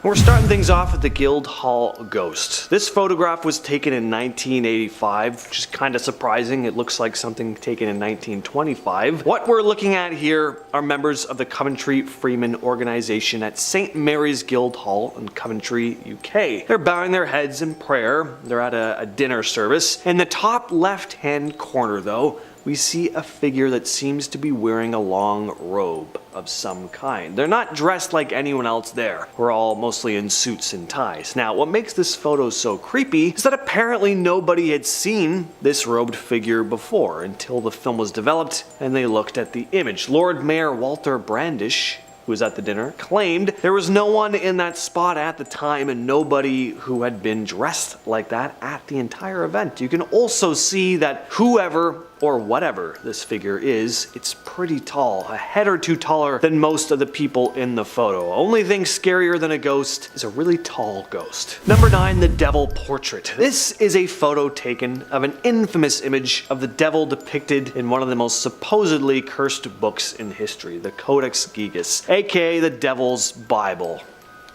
We're starting things off with the Guildhall Ghost. This photograph was taken in 1985, which is kind of surprising. It looks like something taken in 1925. What we're looking at here are members of the Coventry Freeman organization at St. Mary's Guildhall in Coventry, UK. They're bowing their heads in prayer. They're at a dinner service. In the top left-hand corner, though, we see a figure that seems to be wearing a long robe of some kind. They're not dressed like anyone else there. We're all mostly in suits and ties. Now, what makes this photo so creepy is that apparently nobody had seen this robed figure before until the film was developed and they looked at the image. Lord Mayor Walter Brandish, who was at the dinner, claimed there was no one in that spot at the time and nobody who had been dressed like that at the entire event. You can also see that whoever or whatever this figure is, it's pretty tall, a head or two taller than most of the people in the photo. Only thing scarier than a ghost is a really tall ghost. Number 9, the Devil Portrait. This is a photo taken of an infamous image of the devil depicted in one of the most supposedly cursed books in history, the Codex Gigas, aka the Devil's Bible.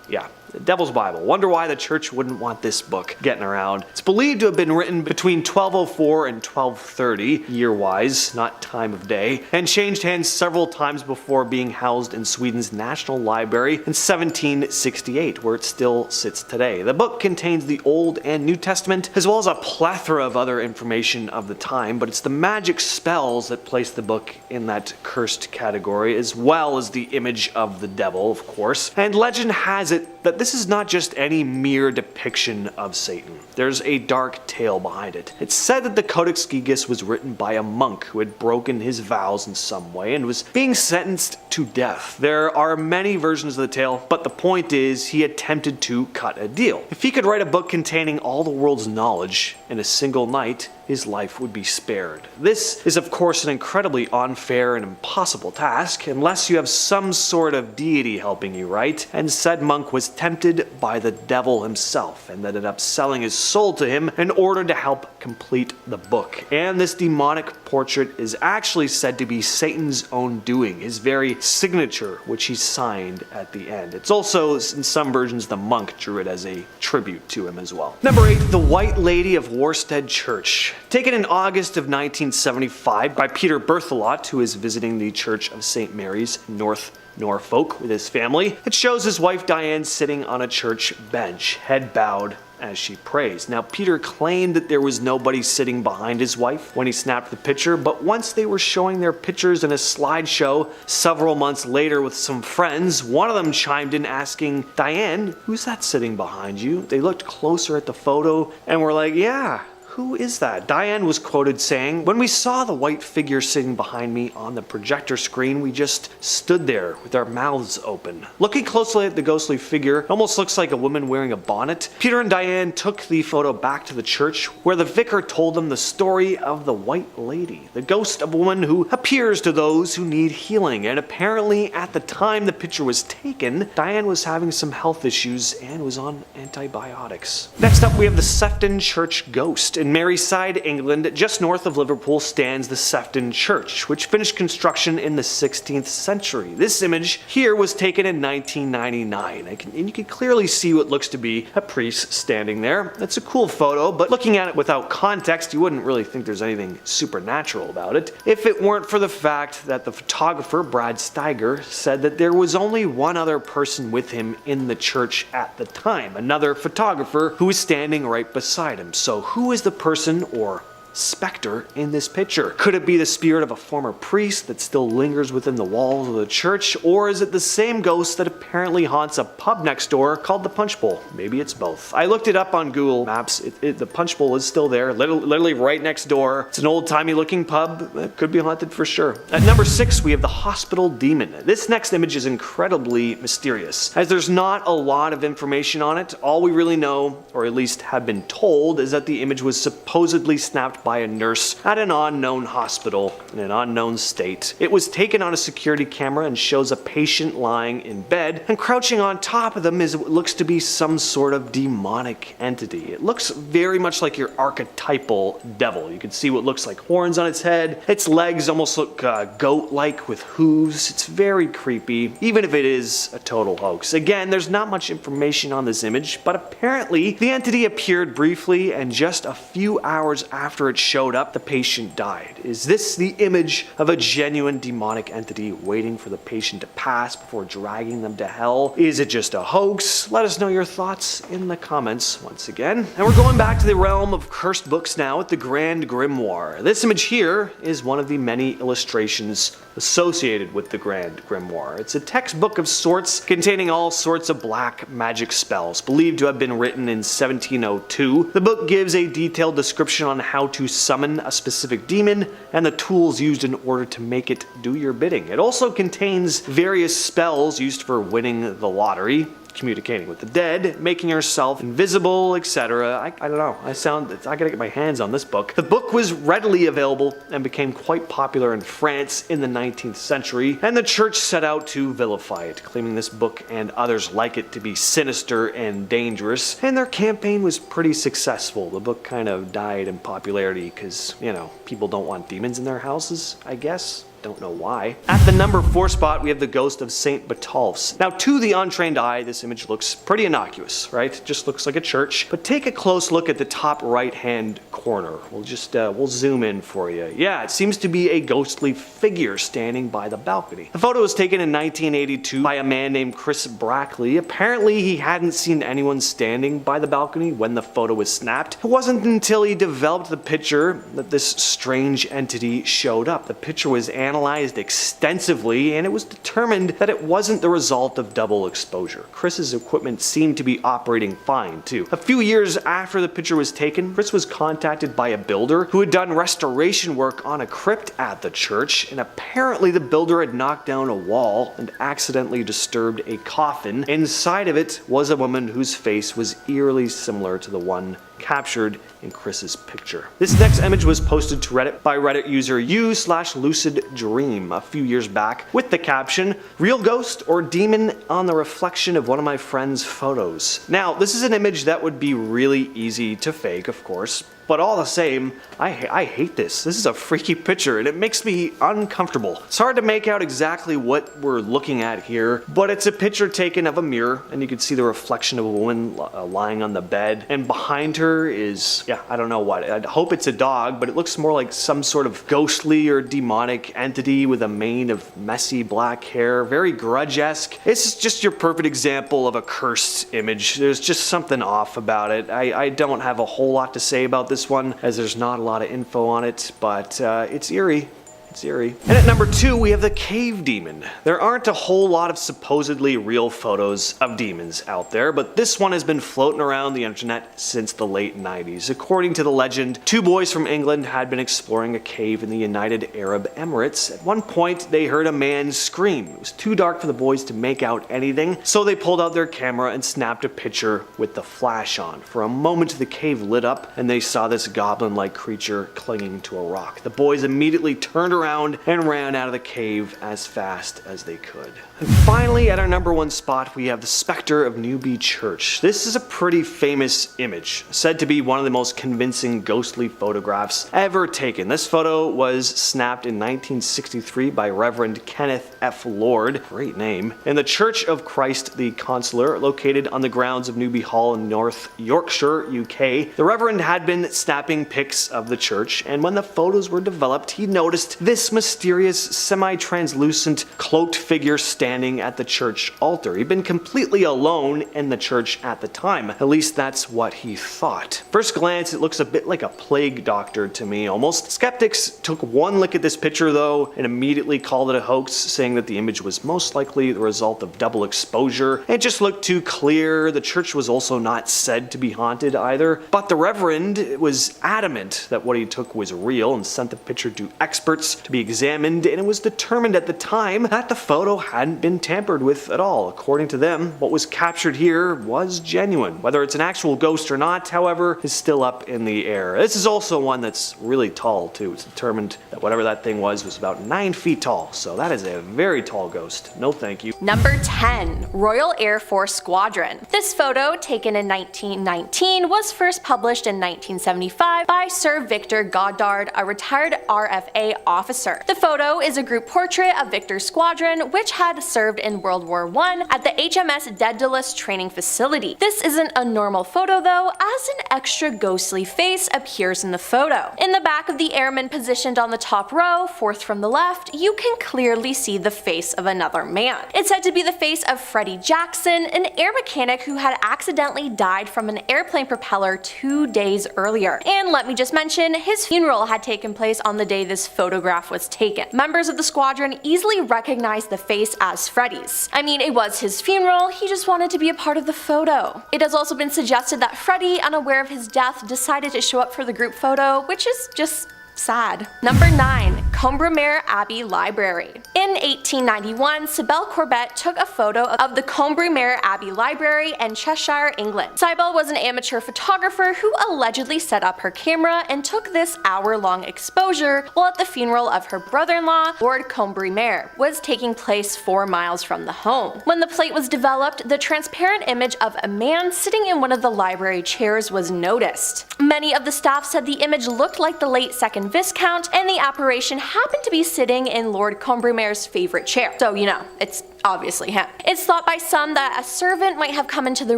Yeah, the Devil's Bible. Wonder why the church wouldn't want this book getting around. It's believed to have been written between 1204 and 1230, year-wise, not time of day, and changed hands several times before being housed in Sweden's National Library in 1768, where it still sits today. The book contains the Old and New Testament, as well as a plethora of other information of the time, but it's the magic spells that place the book in that cursed category, as well as the image of the devil, of course. And legend has it that this is not just any mere depiction of Satan. There's a dark tale behind it. It's said that the Codex Gigas was written by a monk who had broken his vows in some way and was being sentenced to death. There are many versions of the tale, but the point is he attempted to cut a deal. If he could write a book containing all the world's knowledge in a single night, his life would be spared. This is of course an incredibly unfair and impossible task, unless you have some sort of deity helping you, right? And said monk was tempted by the devil himself and ended up selling his soul to him in order to help complete the book. And this demonic portrait is actually said to be Satan's own doing, his very signature, which he signed at the end. It's also, in some versions, the monk drew it as a tribute to him as well. Number 8, the White Lady of Worstead Church. Taken in August of 1975 by Peter Berthelot, who is visiting the Church of St. Mary's, North Norfolk, with his family. It shows his wife Diane sitting on a church bench, head bowed as she prays. Now, Peter claimed that there was nobody sitting behind his wife when he snapped the picture, but once they were showing their pictures in a slideshow several months later with some friends, one of them chimed in asking, "Diane, who's that sitting behind you?" They looked closer at the photo and were like, "Yeah, who is that?" Diane was quoted saying, "When we saw the white figure sitting behind me on the projector screen, we just stood there with our mouths open." Looking closely at the ghostly figure, it almost looks like a woman wearing a bonnet. Peter and Diane took the photo back to the church, where the vicar told them the story of the White Lady, the ghost of a woman who appears to those who need healing. And apparently at the time the picture was taken, Diane was having some health issues and was on antibiotics. Next up, we have the Sefton Church Ghost. In Merseyside, England, just north of Liverpool, stands the Sefton Church, which finished construction in the 16th century. This image here was taken in 1999, and you can clearly see what looks to be a priest standing there. It's a cool photo, but looking at it without context, you wouldn't really think there's anything supernatural about it, if it weren't for the fact that the photographer, Brad Steiger, said that there was only one other person with him in the church at the time, another photographer who was standing right beside him. So who is the person or specter in this picture? Could it be the spirit of a former priest that still lingers within the walls of the church, or is it the same ghost that apparently haunts a pub next door called the Punch Bowl? Maybe it's both. I looked it up on Google Maps. The Punch Bowl is still there, literally right next door. It's an old-timey looking pub. It could be haunted for sure. At number 6, we have the Hospital Demon. This next image is incredibly mysterious, as there's not a lot of information on it. All we really know, or at least have been told, is that the image was supposedly snapped photographed by a nurse at an unknown hospital in an unknown state. It was taken on a security camera and shows a patient lying in bed, and crouching on top of them is what looks to be some sort of demonic entity. It looks very much like your archetypal devil. You can see what looks like horns on its head. Its legs almost look goat-like with hooves. It's very creepy, even if it is a total hoax. Again, there's not much information on this image, but apparently the entity appeared briefly, and just a few hours after it showed up, the patient died. Is this the image of a genuine demonic entity waiting for the patient to pass before dragging them to hell? Is it just a hoax? Let us know your thoughts in the comments once again. And we're going back to the realm of cursed books now with the Grand Grimoire. This image here is one of the many illustrations associated with the Grand Grimoire. It's a textbook of sorts containing all sorts of black magic spells, believed to have been written in 1702. The book gives a detailed description on how to summon a specific demon and the tools used in order to make it do your bidding. It also contains various spells used for winning the lottery, communicating with the dead, making yourself invisible, etc. I don't know. I gotta get my hands on this book. The book was readily available and became quite popular in France in the 19th century, and the church set out to vilify it, claiming this book and others like it to be sinister and dangerous, and their campaign was pretty successful. The book kind of died in popularity because, you know, people don't want demons in their houses, I guess. Don't know why. At the number 4 spot, we have the ghost of St. Botolph's. Now, to the untrained eye, this image looks pretty innocuous, right? It just looks like a church. But take a close look at the top right-hand corner. We'll zoom in for you. Yeah, it seems to be a ghostly figure standing by the balcony. The photo was taken in 1982 by a man named Chris Brackley. Apparently, he hadn't seen anyone standing by the balcony when the photo was snapped. It wasn't until he developed the picture that this strange entity showed up. The picture was analyzed extensively, and it was determined that it wasn't the result of double exposure. Chris's equipment seemed to be operating fine too. A few years after the picture was taken, Chris was contacted by a builder who had done restoration work on a crypt at the church, and apparently the builder had knocked down a wall and accidentally disturbed a coffin. Inside of it was a woman whose face was eerily similar to the one captured in Chris's picture. This next image was posted to Reddit by Reddit user u/LucidDream a few years back with the caption, "Real ghost or demon on the reflection of one of my friend's photos." Now, this is an image that would be really easy to fake, of course, but all the same, I hate this. This is a freaky picture and it makes me uncomfortable. It's hard to make out exactly what we're looking at here, but it's a picture taken of a mirror, and you can see the reflection of a woman lying on the bed, and behind her is, yeah, I don't know what. I hope it's a dog, but it looks more like some sort of ghostly or demonic entity with a mane of messy black hair, very Grudge-esque. It's just your perfect example of a cursed image. There's just something off about it. I don't have a whole lot to say about this one, as there's not a lot of info on it, but it's eerie. It's eerie. And at number 2, we have the cave demon. There aren't a whole lot of supposedly real photos of demons out there, but this one has been floating around the internet since the late 90s. According to the legend, 2 boys from England had been exploring a cave in the United Arab Emirates. At one point, they heard a man scream. It was too dark for the boys to make out anything, so they pulled out their camera and snapped a picture with the flash on. For a moment, the cave lit up, and they saw this goblin-like creature clinging to a rock. The boys immediately turned around and ran out of the cave as fast as they could. And finally, at our number 1 spot, we have the Spectre of Newby Church. This is a pretty famous image, said to be one of the most convincing ghostly photographs ever taken. This photo was snapped in 1963 by Reverend Kenneth F. Lord, great name, in the Church of Christ the Consoler, located on the grounds of Newby Hall in North Yorkshire, UK. The Reverend had been snapping pics of the church, and when the photos were developed, he noticed this mysterious, semi-translucent, cloaked figure standing at the church altar. He'd been completely alone in the church at the time. At least that's what he thought. First glance, it looks a bit like a plague doctor to me, almost. Skeptics took one look at this picture, though, and immediately called it a hoax, saying that the image was most likely the result of double exposure. It just looked too clear. The church was also not said to be haunted either, but the Reverend was adamant that what he took was real and sent the picture to experts photos to be examined, and it was determined at the time that the photo hadn't been tampered with at all. According to them, what was captured here was genuine. Whether it's an actual ghost or not, however, is still up in the air. This is also one that's really tall too. It's determined that whatever that thing was about 9 feet tall, so that is a very tall ghost. No thank you. Number 10. Royal Air Force Squadron. This photo, taken in 1919, was first published in 1975 by Sir Victor Goddard, a retired RFA officer. The photo is a group portrait of Victor's squadron, which had served in World War I at the HMS Daedalus training facility. This isn't a normal photo though, as an extra ghostly face appears in the photo. In the back of the airman positioned on the top row, fourth from the left, you can clearly see the face of another man. It's said to be the face of Freddie Jackson, an air mechanic who had accidentally died from an airplane propeller 2 days earlier. And let me just mention, his funeral had taken place on the day this photograph was taken. Members of the squadron easily recognized the face as Freddie's. I mean, it was his funeral, he just wanted to be a part of the photo. It has also been suggested that Freddie, unaware of his death, decided to show up for the group photo, which is just sad. Number 9. Combremere Abbey Library. In 1891, Sybil Corbett took a photo of the Combremere Abbey Library in Cheshire, England. Sybil was an amateur photographer who allegedly set up her camera and took this hour-long exposure while at the funeral of her brother-in-law, Lord Combremere, was taking place 4 miles from the home. When the plate was developed, the transparent image of a man sitting in one of the library chairs was noticed. Many of the staff said the image looked like the late second Viscount, and the apparition happened to be sitting in Lord Combremere's favorite chair. So, you know, it's obviously him. It's thought by some that a servant might have come into the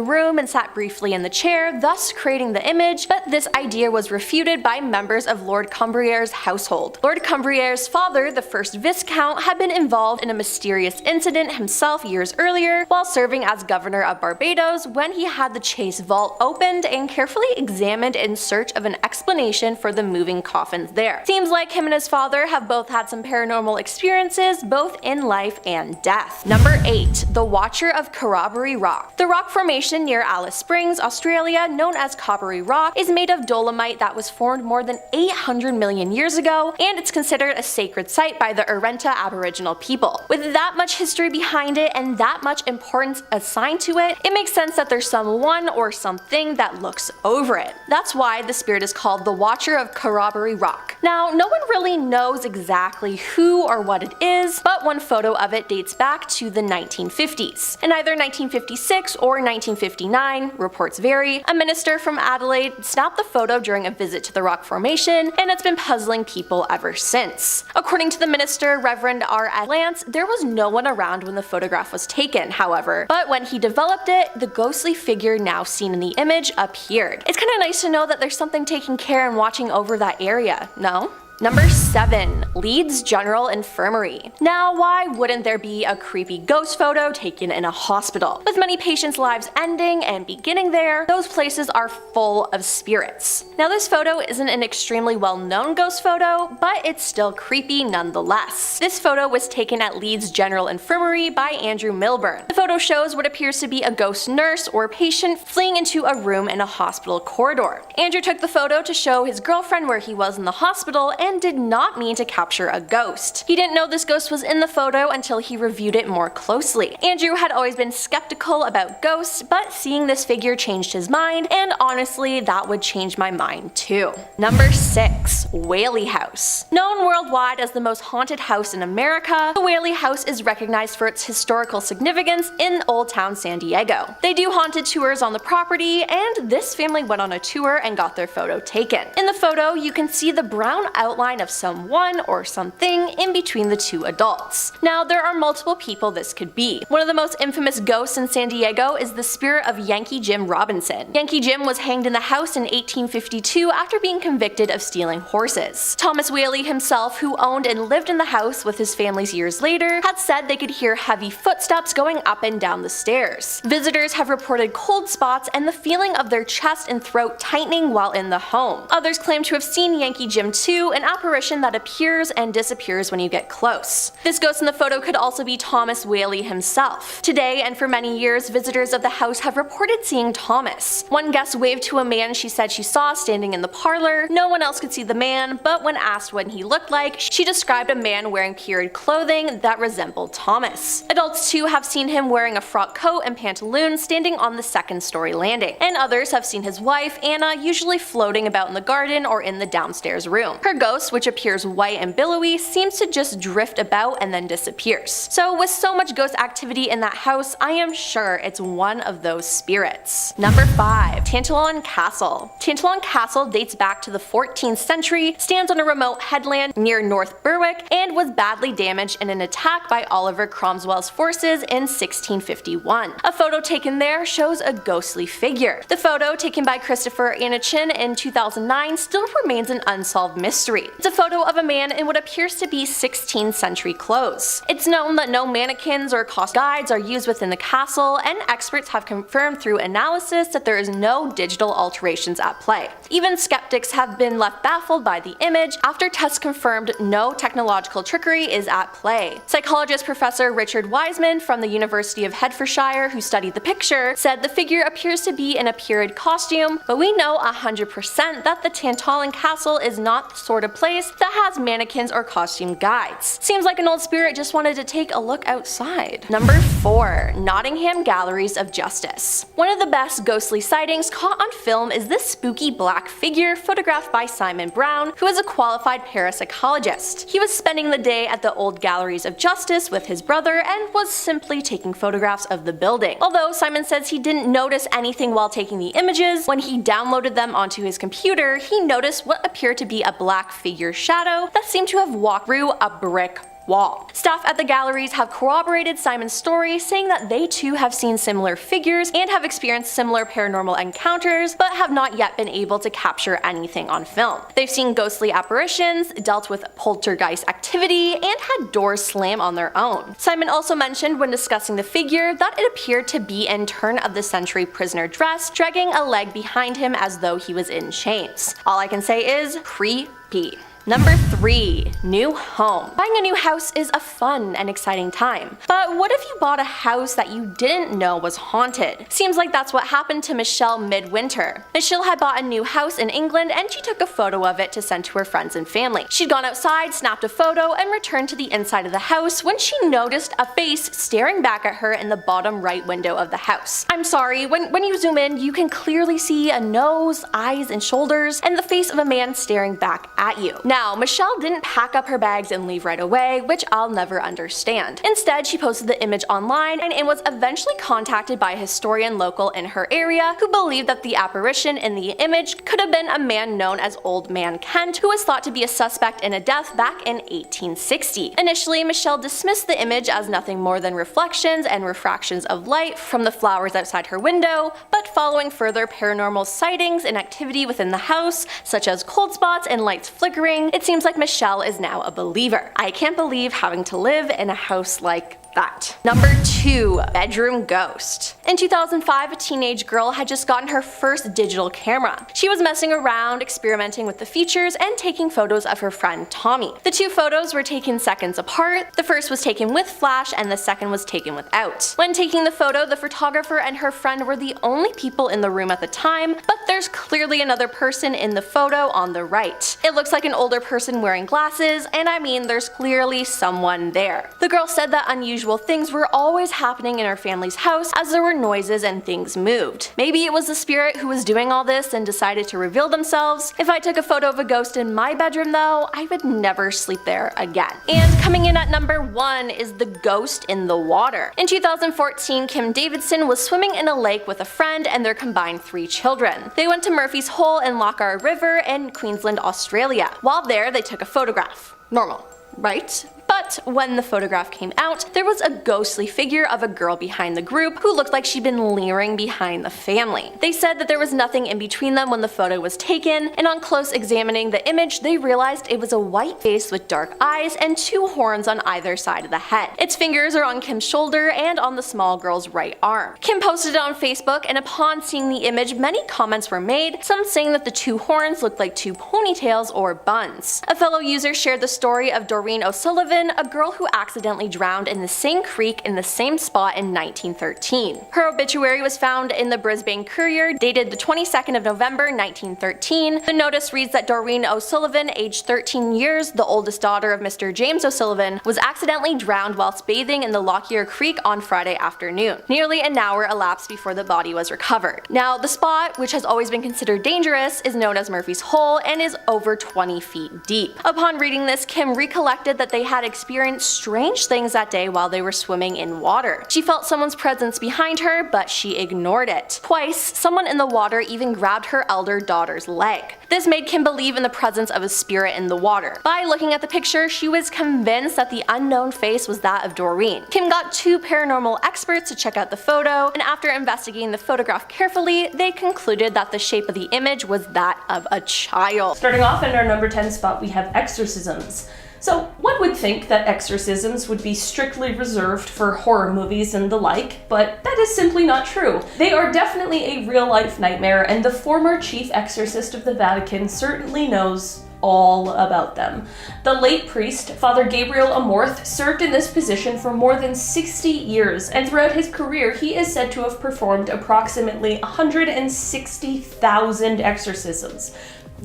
room and sat briefly in the chair, thus creating the image, but this idea was refuted by members of Lord Combremere's household. Lord Combremere's father, the first Viscount, had been involved in a mysterious incident himself years earlier while serving as governor of Barbados, when he had the Chase vault opened and carefully examined in search of an explanation for the moving coffins there. Seems like him and his father have both had some paranormal experiences, both in life and death. Number 8. The Watcher of Corroboree Rock. The rock formation near Alice Springs, Australia, known as Corroboree Rock, is made of dolomite that was formed more than 800 million years ago, and it's considered a sacred site by the Arrernte Aboriginal people. With that much history behind it and that much importance assigned to it, it makes sense that there's someone or something that looks over it. That's why the spirit is called the Watcher of Corroboree Rock. Now, no one really knows exactly who or what it is, but one photo of it dates back to the 1950s. In either 1956 or 1959, reports vary, a minister from Adelaide snapped the photo during a visit to the rock formation, and it's been puzzling people ever since. According to the minister, Reverend R. Lance, there was no one around when the photograph was taken, however, but when he developed it, the ghostly figure now seen in the image appeared. It's kinda nice to know that there's something taking care and watching over that area, no? Number 7. Leeds General Infirmary. Now, why wouldn't there be a creepy ghost photo taken in a hospital? With many patients' lives ending and beginning there, those places are full of spirits. Now, this photo isn't an extremely well-known ghost photo, but it's still creepy nonetheless. This photo was taken at Leeds General Infirmary by Andrew Milburn. The photo shows what appears to be a ghost nurse or patient fleeing into a room in a hospital corridor. Andrew took the photo to show his girlfriend where he was in the hospital and did not mean to capture a ghost. He didn't know this ghost was in the photo until he reviewed it more closely. Andrew had always been skeptical about ghosts, but seeing this figure changed his mind, and honestly, that would change my mind too. Number 6. Whaley House. Known worldwide as the most haunted house in America, the Whaley House is recognized for its historical significance in Old Town San Diego. They do haunted tours on the property, and this family went on a tour and got their photo taken. In the photo, you can see the brown outline of someone or something in between the two adults. Now, there are multiple people this could be. One of the most infamous ghosts in San Diego is the spirit of Yankee Jim Robinson. Yankee Jim was hanged in the house in 1852 after being convicted of stealing horses. Thomas Whaley himself, who owned and lived in the house with his family years later, had said they could hear heavy footsteps going up and down the stairs. Visitors have reported cold spots and the feeling of their chest and throat tightening while in the home. Others claim to have seen Yankee Jim too, and an apparition that appears and disappears when you get close. This ghost in the photo could also be Thomas Whaley himself. Today and for many years, visitors of the house have reported seeing Thomas. One guest waved to a man she said she saw standing in the parlor. No one else could see the man, but when asked what he looked like, she described a man wearing period clothing that resembled Thomas. Adults too have seen him wearing a frock coat and pantaloons standing on the second-story landing, and others have seen his wife, Anna, usually floating about in the garden or in the downstairs room. Her ghost, which appears white and billowy, seems to just drift about and then disappears. So with so much ghost activity in that house, I am sure it's one of those spirits. Number 5. Tantallon Castle. Tantallon Castle dates back to the 14th century, stands on a remote headland near North Berwick, and was badly damaged in an attack by Oliver Cromwell's forces in 1651. A photo taken there shows a ghostly figure. The photo, taken by Christopher Anachin in 2009, still remains an unsolved mystery. It's a photo of a man in what appears to be 16th century clothes. It's known that no mannequins or costume guides are used within the castle, and experts have confirmed through analysis that there is no digital alterations at play. Even skeptics have been left baffled by the image after tests confirmed no technological trickery is at play. Psychologist Professor Richard Wiseman from the University of Hertfordshire, who studied the picture, said the figure appears to be in a period costume, but we know 100% that the Tantallon Castle is not the sort of place that has mannequins or costume guides. Seems like an old spirit just wanted to take a look outside. Number 4. Nottingham Galleries of Justice. One of the best ghostly sightings caught on film is this spooky black figure photographed by Simon Brown, who is a qualified parapsychologist. He was spending the day at the old Galleries of Justice with his brother and was simply taking photographs of the building. Although Simon says he didn't notice anything while taking the images, when he downloaded them onto his computer, he noticed what appeared to be a black figure shadow that seemed to have walked through a brick wall. Staff at the galleries have corroborated Simon's story, saying that they too have seen similar figures and have experienced similar paranormal encounters, but have not yet been able to capture anything on film. They've seen ghostly apparitions, dealt with poltergeist activity, and had doors slam on their own. Simon also mentioned when discussing the figure that it appeared to be in turn-of-the-century prisoner dress, dragging a leg behind him as though he was in chains. All I can say is creepy. Number 3. New home. Buying a new house is a fun and exciting time. But what if you bought a house that you didn't know was haunted? Seems like that's what happened to Michelle midwinter. Michelle had bought a new house in England and she took a photo of it to send to her friends and family. She'd gone outside, snapped a photo, and returned to the inside of the house when she noticed a face staring back at her in the bottom right window of the house. I'm sorry, when you zoom in, you can clearly see a nose, eyes, and shoulders, and the face of a man staring back at you. Now, Michelle didn't pack up her bags and leave right away, which I'll never understand. Instead, she posted the image online and was eventually contacted by a historian local in her area who believed that the apparition in the image could have been a man known as Old Man Kent, who was thought to be a suspect in a death back in 1860. Initially, Michelle dismissed the image as nothing more than reflections and refractions of light from the flowers outside her window, but following further paranormal sightings and activity within the house, such as cold spots and lights flickering, it seems like Michelle is now a believer. I can't believe having to live in a house like that. Number 2. Bedroom ghost. In 2005, a teenage girl had just gotten her first digital camera. She was messing around, experimenting with the features, and taking photos of her friend Tommy. The two photos were taken seconds apart. The first was taken with flash and the second was taken without. When taking the photo, the photographer and her friend were the only people in the room at the time, but there's clearly another person in the photo on the right. It looks like an older person wearing glasses, and I mean there's clearly someone there. The girl said that unusual things were always happening in her family's house as there were noises and things moved. Maybe it was the spirit who was doing all this and decided to reveal themselves. If I took a photo of a ghost in my bedroom though, I would never sleep there again. And coming in at number 1 is the ghost in the water. In 2014, Kim Davidson was swimming in a lake with a friend and their combined 3 children. They went to Murphy's Hole in Lochar River in Queensland, Australia. While there, they took a photograph. Normal, right? But But when the photograph came out, there was a ghostly figure of a girl behind the group who looked like she'd been leering behind the family. They said that there was nothing in between them when the photo was taken, and on close examining the image, they realized it was a white face with dark eyes and two horns on either side of the head. Its fingers are on Kim's shoulder and on the small girl's right arm. Kim posted it on Facebook, and upon seeing the image, many comments were made, some saying that the two horns looked like two ponytails or buns. A fellow user shared the story of Doreen O'Sullivan, a girl who accidentally drowned in the same creek in the same spot in 1913. Her obituary was found in the Brisbane Courier, dated the 22nd of November 1913. The notice reads that Doreen O'Sullivan, aged 13 years, the oldest daughter of Mr. James O'Sullivan, was accidentally drowned whilst bathing in the Lockyer Creek on Friday afternoon. Nearly an hour elapsed before the body was recovered. Now, the spot, which has always been considered dangerous, is known as Murphy's Hole and is over 20 feet deep. Upon reading this, Kim recollected that they had experienced strange things that day while they were swimming in water. She felt someone's presence behind her, but she ignored it. Twice, someone in the water even grabbed her elder daughter's leg. This made Kim believe in the presence of a spirit in the water. By looking at the picture, she was convinced that the unknown face was that of Doreen. Kim got two paranormal experts to check out the photo, and after investigating the photograph carefully, they concluded that the shape of the image was that of a child. Starting off in our number 10 spot, we have exorcisms. So one would think that exorcisms would be strictly reserved for horror movies and the like, but that is simply not true. They are definitely a real-life nightmare, and the former chief exorcist of the Vatican certainly knows all about them. The late priest, Father Gabriel Amorth, served in this position for more than 60 years, and throughout his career he is said to have performed approximately 160,000 exorcisms.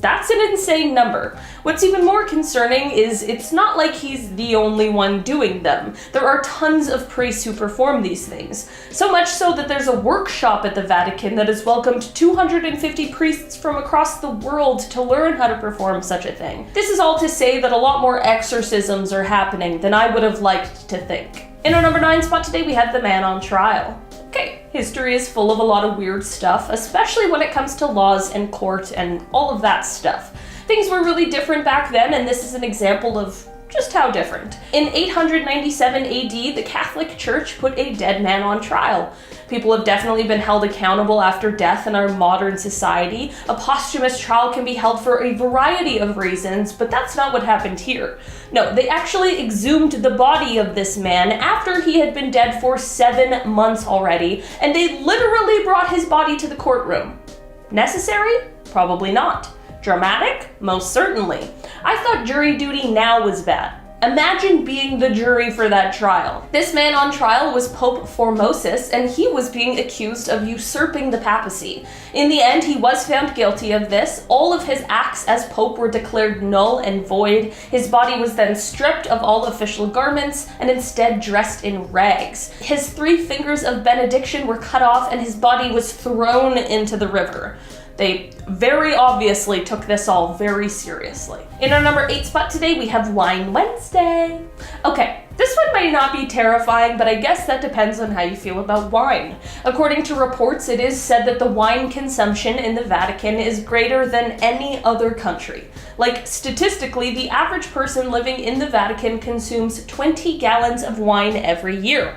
That's an insane number. What's even more concerning is it's not like he's the only one doing them. There are tons of priests who perform these things. So much so that there's a workshop at the Vatican that has welcomed 250 priests from across the world to learn how to perform such a thing. This is all to say that a lot more exorcisms are happening than I would have liked to think. In our number 9 spot today, we have the man on trial. Okay, history is full of a lot of weird stuff, especially when it comes to laws and court and all of that stuff. Things were really different back then, and this is an example of just how different. In 897 AD, the Catholic Church put a dead man on trial. People have definitely been held accountable after death in our modern society. A posthumous trial can be held for a variety of reasons, but that's not what happened here. No, they actually exhumed the body of this man after he had been dead for 7 months already, and they literally brought his body to the courtroom. Necessary? Probably not. Dramatic? Most certainly. I thought jury duty now was bad. Imagine being the jury for that trial. This man on trial was Pope Formosus, and he was being accused of usurping the papacy. In the end, he was found guilty of this. All of his acts as Pope were declared null and void. His body was then stripped of all official garments and instead dressed in rags. His 3 fingers of benediction were cut off and his body was thrown into the river. They very obviously took this all very seriously. In our number 8 spot today, we have Wine Wednesday. Okay, this one might not be terrifying, but I guess that depends on how you feel about wine. According to reports, it is said that the wine consumption in the Vatican is greater than any other country. Like, statistically, the average person living in the Vatican consumes 20 gallons of wine every year.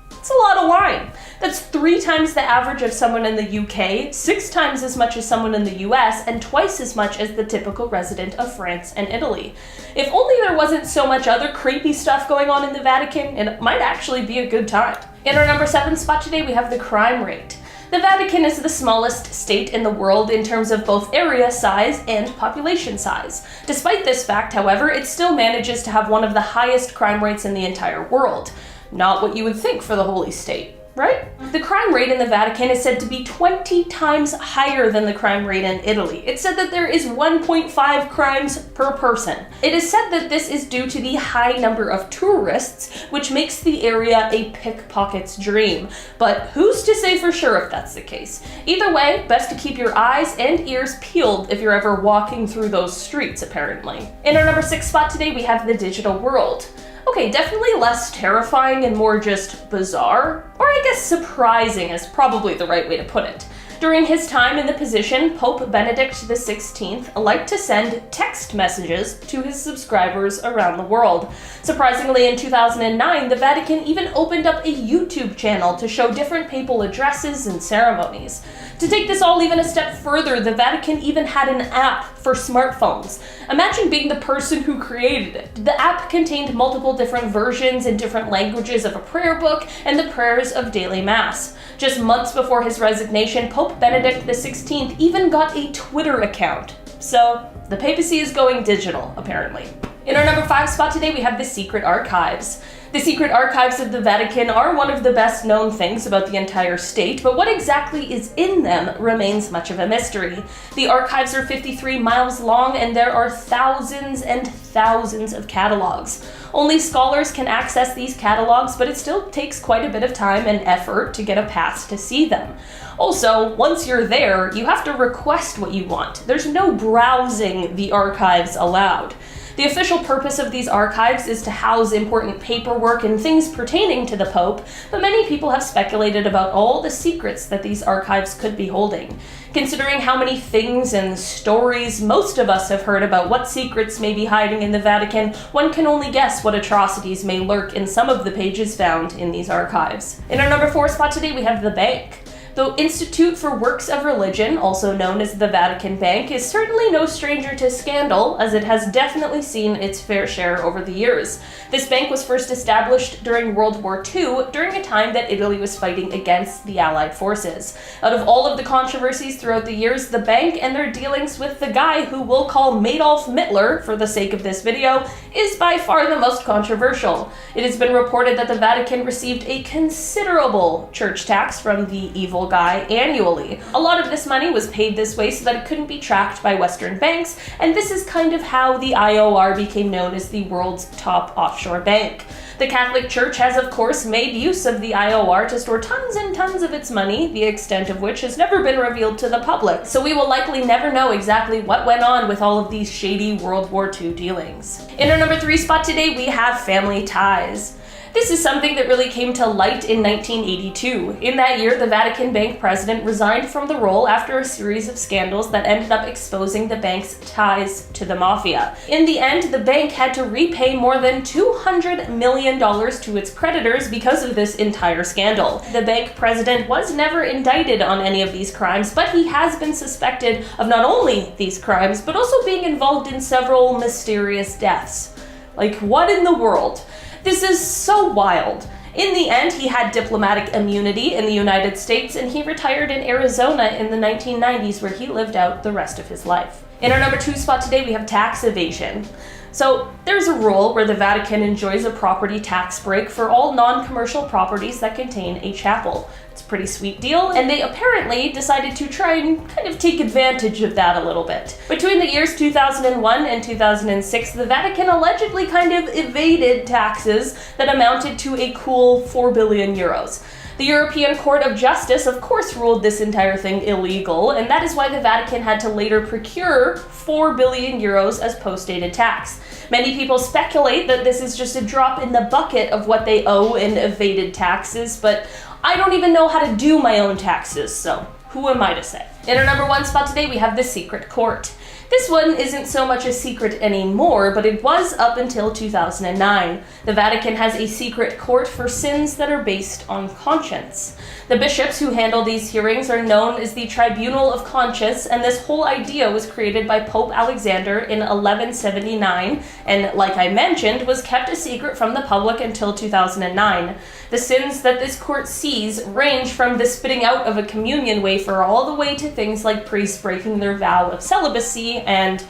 It's a lot of wine. That's 3 times the average of someone in the UK, 6 times as much as someone in the US, and twice as much as the typical resident of France and Italy. If only there wasn't so much other creepy stuff going on in the Vatican, it might actually be a good time. In our number 7 spot today, we have the crime rate. The Vatican is the smallest state in the world in terms of both area size and population size. Despite this fact, however, it still manages to have one of the highest crime rates in the entire world. Not what you would think for the Holy State, right? The crime rate in the Vatican is said to be 20 times higher than the crime rate in Italy. It's said that there is 1.5 crimes per person. It is said that this is due to the high number of tourists, which makes the area a pickpocket's dream. But who's to say for sure if that's the case? Either way, best to keep your eyes and ears peeled if you're ever walking through those streets, apparently. In our number 6 spot today, we have the digital world. Okay, definitely less terrifying and more just bizarre, or I guess surprising is probably the right way to put it. During his time in the position, Pope Benedict XVI liked to send text messages to his subscribers around the world. Surprisingly, in 2009, the Vatican even opened up a YouTube channel to show different papal addresses and ceremonies. To take this all even a step further, the Vatican even had an app for smartphones. Imagine being the person who created it. The app contained multiple different versions in different languages of a prayer book and the prayers of daily mass. Just months before his resignation, Pope Benedict XVI even got a Twitter account. So, the papacy is going digital, apparently. In our number 5 spot today, we have the secret archives. The secret archives of the Vatican are one of the best known things about the entire state, but what exactly is in them remains much of a mystery. The archives are 53 miles long and there are thousands and thousands of catalogs. Only scholars can access these catalogs, but it still takes quite a bit of time and effort to get a pass to see them. Also, once you're there, you have to request what you want. There's no browsing the archives allowed. The official purpose of these archives is to house important paperwork and things pertaining to the Pope, but many people have speculated about all the secrets that these archives could be holding. Considering how many things and stories most of us have heard about what secrets may be hiding in the Vatican, one can only guess what atrocities may lurk in some of the pages found in these archives. In our number 4 spot today, we have the bank. The Institute for Works of Religion, also known as the Vatican Bank, is certainly no stranger to scandal, as it has definitely seen its fair share over the years. This bank was first established during World War II, during a time that Italy was fighting against the Allied forces. Out of all of the controversies throughout the years, the bank and their dealings with the guy who we'll call Adolf Hitler, for the sake of this video, is by far the most controversial. It has been reported that the Vatican received a considerable church tax from the evil guy annually. A lot of this money was paid this way so that it couldn't be tracked by Western banks, and this is kind of how the IOR became known as the world's top offshore bank. The Catholic Church has of course made use of the IOR to store tons and tons of its money, the extent of which has never been revealed to the public, so we will likely never know exactly what went on with all of these shady World War II dealings. In our number 3 spot today, we have family ties. This is something that really came to light in 1982. In that year, the Vatican Bank president resigned from the role after a series of scandals that ended up exposing the bank's ties to the mafia. In the end, the bank had to repay more than $200 million to its creditors because of this entire scandal. The bank president was never indicted on any of these crimes, but he has been suspected of not only these crimes, but also being involved in several mysterious deaths. Like, what in the world? This is so wild. In the end, he had diplomatic immunity in the United States, and he retired in Arizona in the 1990s, where he lived out the rest of his life. In our number 2 spot today, we have tax evasion. So there's a rule where the Vatican enjoys a property tax break for all non-commercial properties that contain a chapel. It's a pretty sweet deal, and they apparently decided to try and kind of take advantage of that a little bit. Between the years 2001 and 2006, the Vatican allegedly kind of evaded taxes that amounted to a cool 4 billion euros. The European Court of Justice, of course, ruled this entire thing illegal, and that is why the Vatican had to later procure 4 billion euros as post-dated tax. Many people speculate that this is just a drop in the bucket of what they owe in evaded taxes, but I don't even know how to do my own taxes, so who am I to say? In our number 1 spot today, we have the secret court. This one isn't so much a secret anymore, but it was up until 2009. The Vatican has a secret court for sins that are based on conscience. The bishops who handle these hearings are known as the Tribunal of Conscience, and this whole idea was created by Pope Alexander in 1179, and like I mentioned, was kept a secret from the public until 2009. The sins that this court sees range from the spitting out of a communion wafer all the way to things like priests breaking their vow of celibacy, and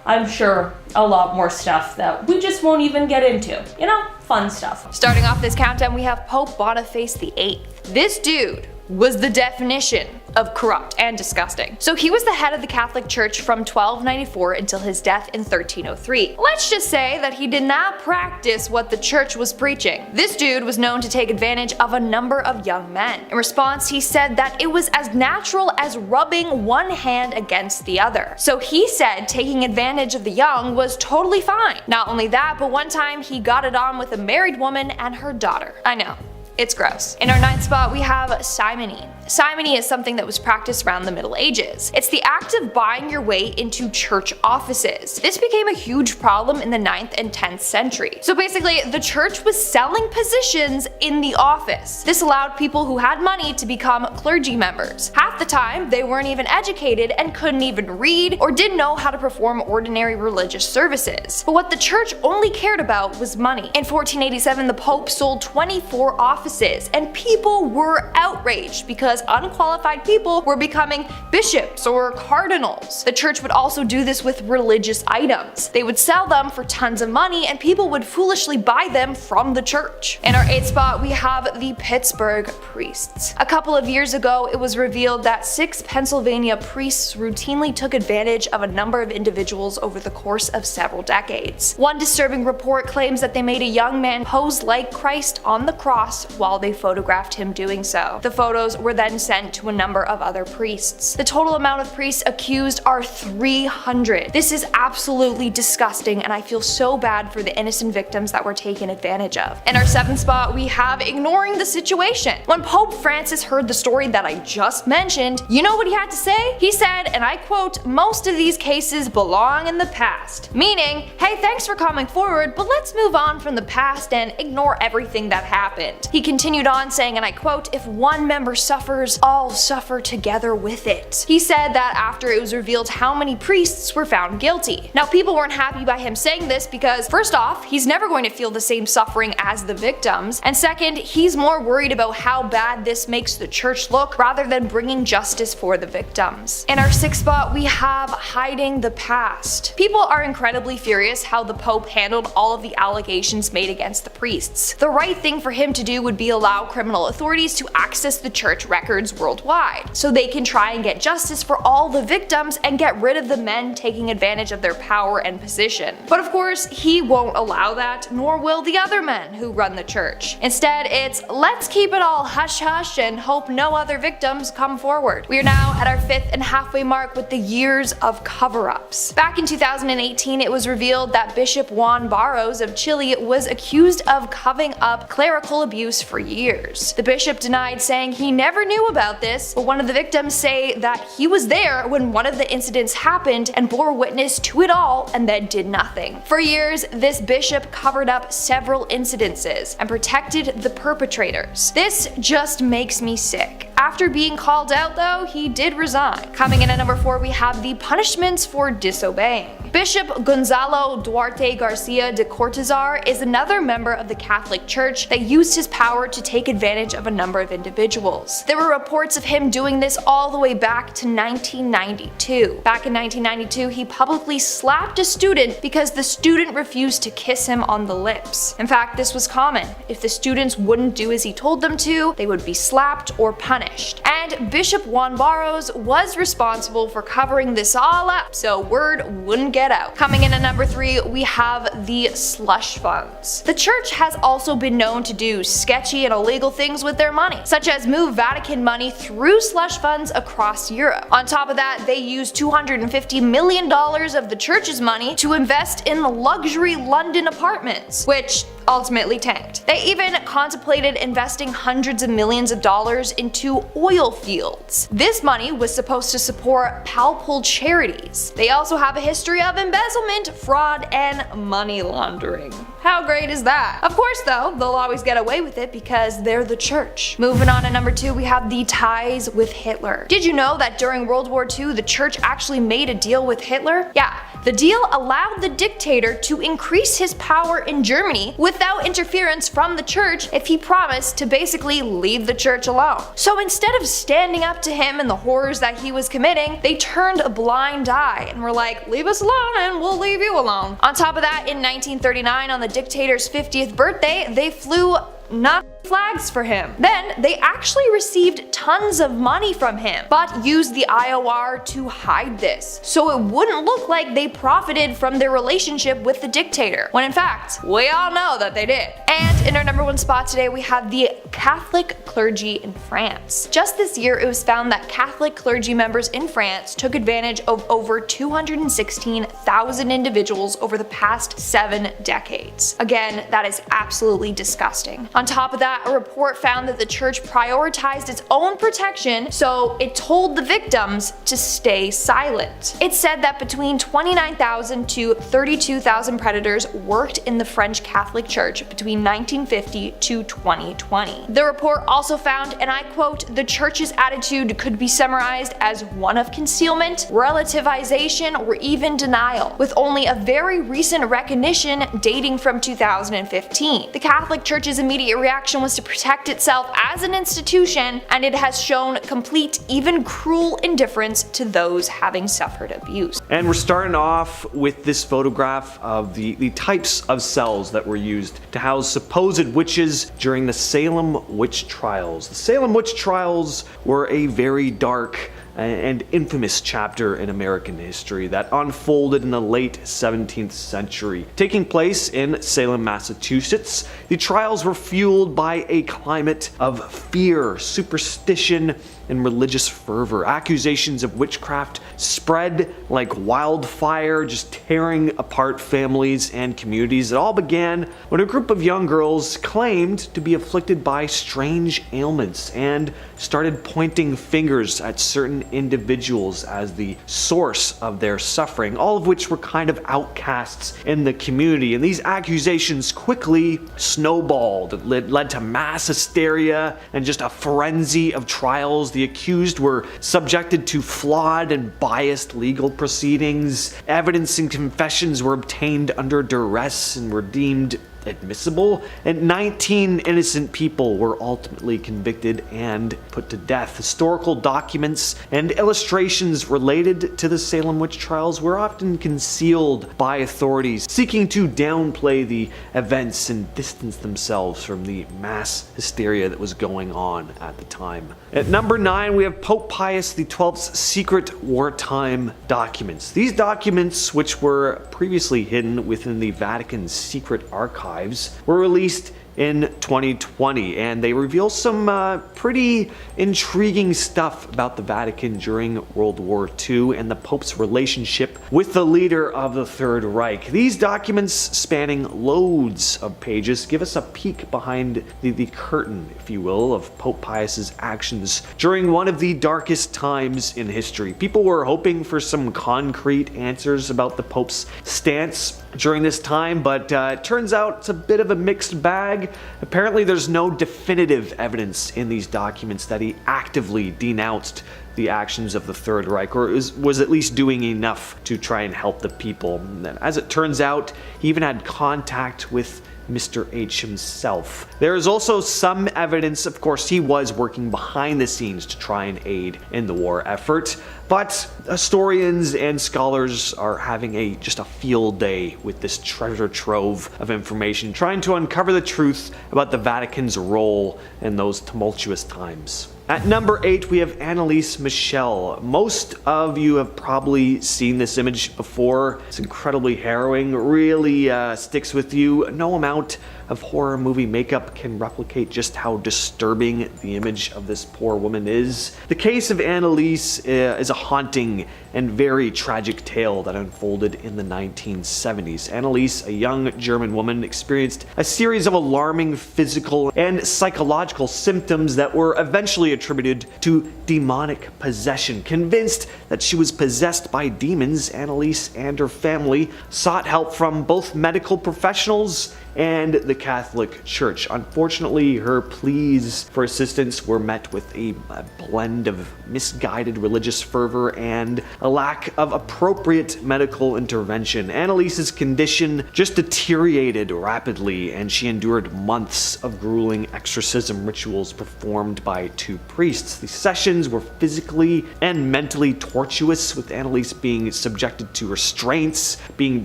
I'm sure a lot more stuff that we just won't even get into. You know, fun stuff. Starting off this countdown, we have Pope Boniface VIII. This dude was the definition of corrupt and disgusting. So he was the head of the Catholic Church from 1294 until his death in 1303. Let's just say that he did not practice what the church was preaching. This dude was known to take advantage of a number of young men. In response, he said that it was as natural as rubbing one hand against the other. So he said taking advantage of the young was totally fine. Not only that, but one time he got it on with a married woman and her daughter. I know. It's gross. In our 9th spot, we have simony. Simony is something that was practiced around the Middle Ages. It's the act of buying your way into church offices. This became a huge problem in the 9th and 10th century. So basically, the church was selling positions in the office. This allowed people who had money to become clergy members. Half the time, they weren't even educated and couldn't even read or didn't know how to perform ordinary religious services. But what the church only cared about was money. In 1487, the Pope sold 24 offices, and people were outraged because unqualified people were becoming bishops or cardinals. The church would also do this with religious items. They would sell them for tons of money, and people would foolishly buy them from the church. In our 8th spot, we have the Pittsburgh priests. A couple of years ago, it was revealed that 6 Pennsylvania priests routinely took advantage of a number of individuals over the course of several decades. One disturbing report claims that they made a young man pose like Christ on the cross while they photographed him doing so. The photos were then sent to a number of other priests. The total amount of priests accused are 300. This is absolutely disgusting, and I feel so bad for the innocent victims that were taken advantage of. In our 7th spot, we have ignoring the situation. When Pope Francis heard the story that I just mentioned, you know what he had to say? He said, and I quote, "Most of these cases belong in the past." Meaning, hey, thanks for coming forward, but let's move on from the past and ignore everything that happened. He continued on saying, and I quote, "If one member suffers, all suffer together with it." He said that after it was revealed how many priests were found guilty. Now, people weren't happy by him saying this because, first off, he's never going to feel the same suffering as the victims, and second, he's more worried about how bad this makes the church look rather than bringing justice for the victims. In our 6th spot, we have hiding the past. People are incredibly furious how the Pope handled all of the allegations made against the priests. The right thing for him to do would be allow criminal authorities to access the church records worldwide, so they can try and get justice for all the victims and get rid of the men taking advantage of their power and position. But of course, he won't allow that, nor will the other men who run the church. Instead, it's let's keep it all hush hush and hope no other victims come forward. We are now at our 5th and halfway mark with the years of cover-ups. Back in 2018, it was revealed that Bishop Juan Barros of Chile was accused of covering up clerical abuse for years. The bishop denied, saying he never knew about this, but one of the victims say that he was there when one of the incidents happened and bore witness to it all and then did nothing. For years, this bishop covered up several incidences and protected the perpetrators. This just makes me sick. After being called out though, he did resign. Coming in at number 4, we have the punishments for disobeying. Bishop Gonzalo Duarte Garcia de Cortazar is another member of the Catholic Church that used his power to take advantage of a number of individuals. There were reports of him doing this all the way back to 1992. Back in 1992, he publicly slapped a student because the student refused to kiss him on the lips. In fact, this was common. If the students wouldn't do as he told them to, they would be slapped or punished. And Bishop Juan Barros was responsible for covering this all up, so word wouldn't get out. Coming in at number 3, we have the slush funds. The church has also been known to do sketchy and illegal things with their money, such as move Vatican money through slush funds across Europe. On top of that, they used $250 million of the church's money to invest in luxury London apartments, which ultimately tanked. They even contemplated investing hundreds of millions of dollars into oil fields. This money was supposed to support palpable charities. They also have a history of embezzlement, fraud, and money laundering. How great is that? Of course though, they'll always get away with it because they're the church. Moving on to number 2, we have the ties with Hitler. Did you know that during World War II, the church actually made a deal with Hitler? Yeah. The deal allowed the dictator to increase his power in Germany without interference from the church if he promised to basically leave the church alone. So instead of standing up to him and the horrors that he was committing, they turned a blind eye and were like, leave us alone and we'll leave you alone. On top of that, in 1939, on the dictator's 50th birthday, they flew Nazi flags for him. Then they actually received tons of money from him, but used the IOR to hide this, so it wouldn't look like they profited from their relationship with the dictator, when in fact, we all know that they did. And in our number 1 spot today, we have the Catholic clergy in France. Just this year, it was found that Catholic clergy members in France took advantage of over 216,000 individuals over the past 7 decades. Again, that is absolutely disgusting. On top of that, that a report found that the church prioritized its own protection, so it told the victims to stay silent. It said that between 29,000 to 32,000 predators worked in the French Catholic Church between 1950 to 2020. The report also found, and I quote, "The church's attitude could be summarized as one of concealment, relativization, or even denial, with only a very recent recognition dating from 2015. The Catholic Church's immediate reaction was to protect itself as an institution, and it has shown complete, even cruel indifference to those having suffered abuse." And we're starting off with this photograph of the types of cells that were used to house supposed witches during the Salem witch trials. The Salem witch trials were a very dark and infamous chapter in American history that unfolded in the late 17th century. Taking place in Salem, Massachusetts, the trials were fueled by a climate of fear, superstition, and religious fervor. Accusations of witchcraft spread like wildfire, just tearing apart families and communities. It all began when a group of young girls claimed to be afflicted by strange ailments and started pointing fingers at certain individuals as the source of their suffering, all of which were kind of outcasts in the community. And these accusations quickly snowballed. It led to mass hysteria and just a frenzy of trials. The accused were subjected to flawed and biased legal proceedings. Evidence and confessions were obtained under duress and were deemed admissible, and 19 innocent people were ultimately convicted and put to death. Historical documents and illustrations related to the Salem witch trials were often concealed by authorities seeking to downplay the events and distance themselves from the mass hysteria that was going on at the time. At number 9, we have Pope Pius XII's secret wartime documents. These documents, which were previously hidden within the Vatican's secret archives, were released in 2020, and they reveal some pretty intriguing stuff about the Vatican during World War II and the Pope's relationship with the leader of the Third Reich. These documents, spanning loads of pages, give us a peek behind the curtain, if you will, of Pope Pius's actions during one of the darkest times in history. People were hoping for some concrete answers about the Pope's stance during this time, but it turns out it's a bit of a mixed bag. Apparently there's no definitive evidence in these documents that he actively denounced the actions of the Third Reich, or was at least doing enough to try and help the people. And as it turns out, he even had contact with Mr. H himself. There is also some evidence, of course, he was working behind the scenes to try and aid in the war effort, but historians and scholars are having just a field day with this treasure trove of information, trying to uncover the truth about the Vatican's role in those tumultuous times. At number 8, we have Anneliese Michel. Most of you have probably seen this image before. It's incredibly harrowing, really sticks with you. No amount of horror movie makeup can replicate just how disturbing the image of this poor woman is. The case of Anneliese is a haunting and very tragic tale that unfolded in the 1970s. Anneliese, a young German woman, experienced a series of alarming physical and psychological symptoms that were eventually attributed to demonic possession. Convinced that she was possessed by demons, Anneliese and her family sought help from both medical professionals and the Catholic Church. Unfortunately, her pleas for assistance were met with a blend of misguided religious fervor and a lack of appropriate medical intervention. Anneliese's condition just deteriorated rapidly, and she endured months of grueling exorcism rituals performed by 2 priests. The sessions were physically and mentally tortuous, with Anneliese being subjected to restraints, being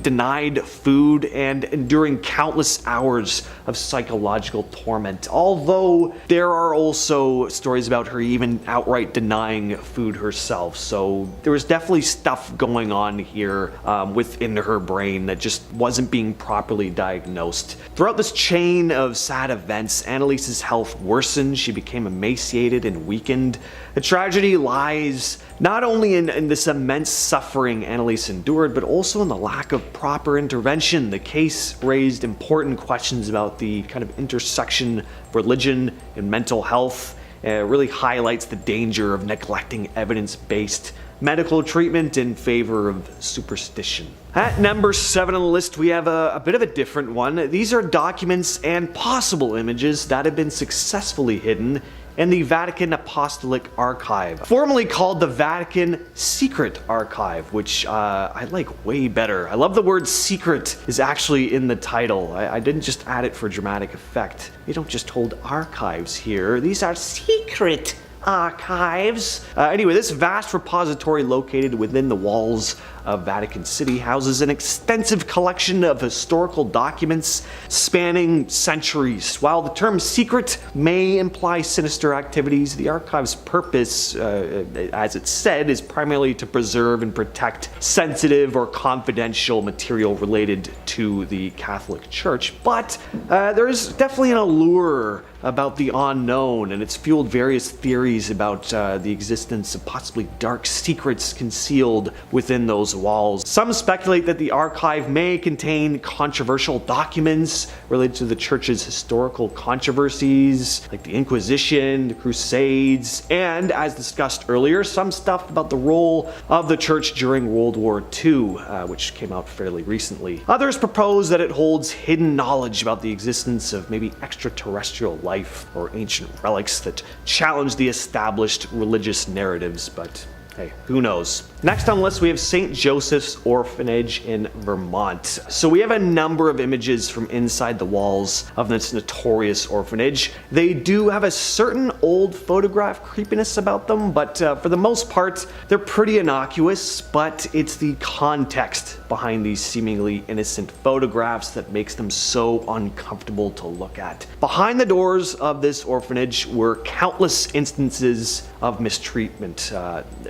denied food, and enduring countless hours of psychological torment. Although there are also stories about her even outright denying food herself, so there was definitely stuff going on here within her brain that just wasn't being properly diagnosed. Throughout this chain of sad events, Anneliese's health worsened. She became emaciated and weakened. The tragedy lies not only in this immense suffering Annalise endured, but also in the lack of proper intervention. The case raised important questions about the kind of intersection of religion and mental health. It really highlights the danger of neglecting evidence-based medical treatment in favor of superstition. At number 7 on the list, we have a bit of a different one. These are documents and possible images that have been successfully hidden in the Vatican Apostolic Archive, formerly called the Vatican Secret Archive, which I like way better. I love the word secret is actually in the title. I didn't just add it for dramatic effect. You don't just hold archives here. These are secret archives. Anyway, this vast repository located within the walls of Vatican City houses an extensive collection of historical documents spanning centuries. While the term secret may imply sinister activities, the archive's purpose, as it's said, is primarily to preserve and protect sensitive or confidential material related to the Catholic Church. But there is definitely an allure about the unknown, and it's fueled various theories about the existence of possibly dark secrets concealed within those walls. Some speculate that the archive may contain controversial documents related to the church's historical controversies, like the Inquisition, the Crusades, and, as discussed earlier, some stuff about the role of the church during World War II, which came out fairly recently. Others propose that it holds hidden knowledge about the existence of maybe extraterrestrial life or ancient relics that challenge the established religious narratives, but hey, who knows? Next on the list, we have St. Joseph's Orphanage in Vermont. So we have a number of images from inside the walls of this notorious orphanage. They do have a certain old photograph creepiness about them, but for the most part, they're pretty innocuous, but it's the context behind these seemingly innocent photographs that makes them so uncomfortable to look at. Behind the doors of this orphanage were countless instances of mistreatment.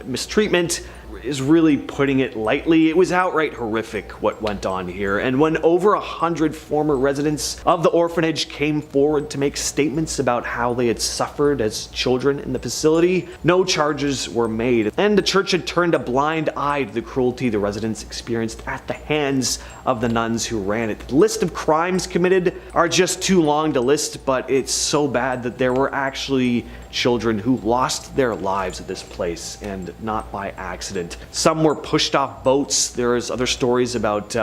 Mistreatment is really putting it lightly. It was outright horrific what went on here, and when over 100 former residents of the orphanage came forward to make statements about how they had suffered as children in the facility, no charges were made, and the church had turned a blind eye to the cruelty the residents experienced at the hands of the nuns who ran it. The list of crimes committed are just too long to list, but it's so bad that there were actually children who lost their lives at this place, and not by accident. Some were pushed off boats. There's other stories about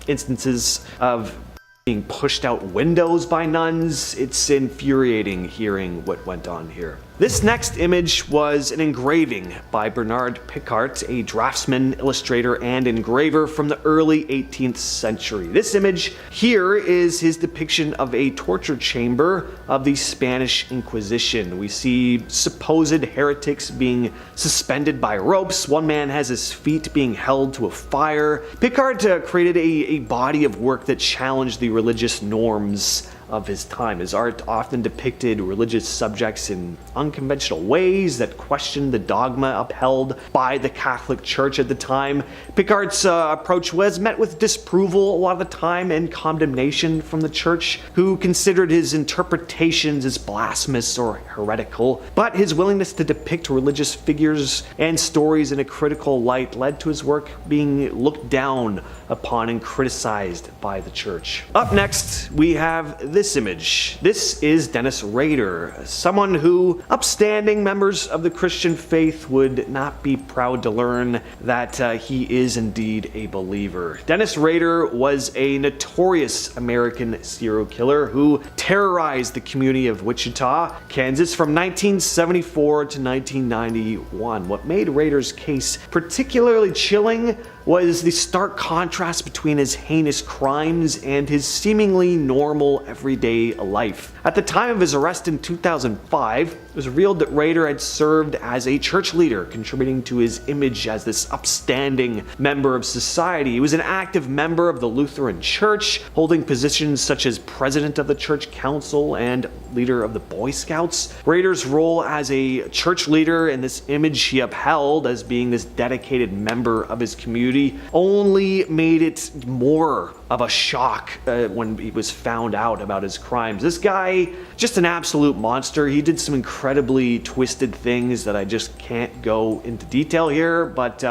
instances of being pushed out windows by nuns. It's infuriating hearing what went on here. This next image was an engraving by Bernard Picart, a draftsman, illustrator, and engraver from the early 18th century. This image here is his depiction of a torture chamber of the Spanish Inquisition. We see supposed heretics being suspended by ropes. One man has his feet being held to a fire. Picart created a body of work that challenged the religious norms of his time. His art often depicted religious subjects in unconventional ways that questioned the dogma upheld by the Catholic Church at the time. Picart's approach was met with disapproval a lot of the time and condemnation from the church, who considered his interpretations as blasphemous or heretical. But his willingness to depict religious figures and stories in a critical light led to his work being looked down upon and criticized by the church. Up next, we have this image. This is Dennis Rader, someone who upstanding members of the Christian faith would not be proud to learn that he is indeed a believer. Dennis Rader was a notorious American serial killer who terrorized the community of Wichita, Kansas from 1974 to 1991. What made Rader's case particularly chilling was the stark contrast between his heinous crimes and his seemingly normal everyday life. At the time of his arrest in 2005, it was revealed that Rader had served as a church leader, contributing to his image as this upstanding member of society. He was an active member of the Lutheran Church, holding positions such as president of the church council and leader of the Boy Scouts. Rader's role as a church leader and this image he upheld as being this dedicated member of his community only made it more of a shock when he was found out about his crimes. This guy, just an absolute monster. He did some incredibly twisted things that I just can't go into detail here, but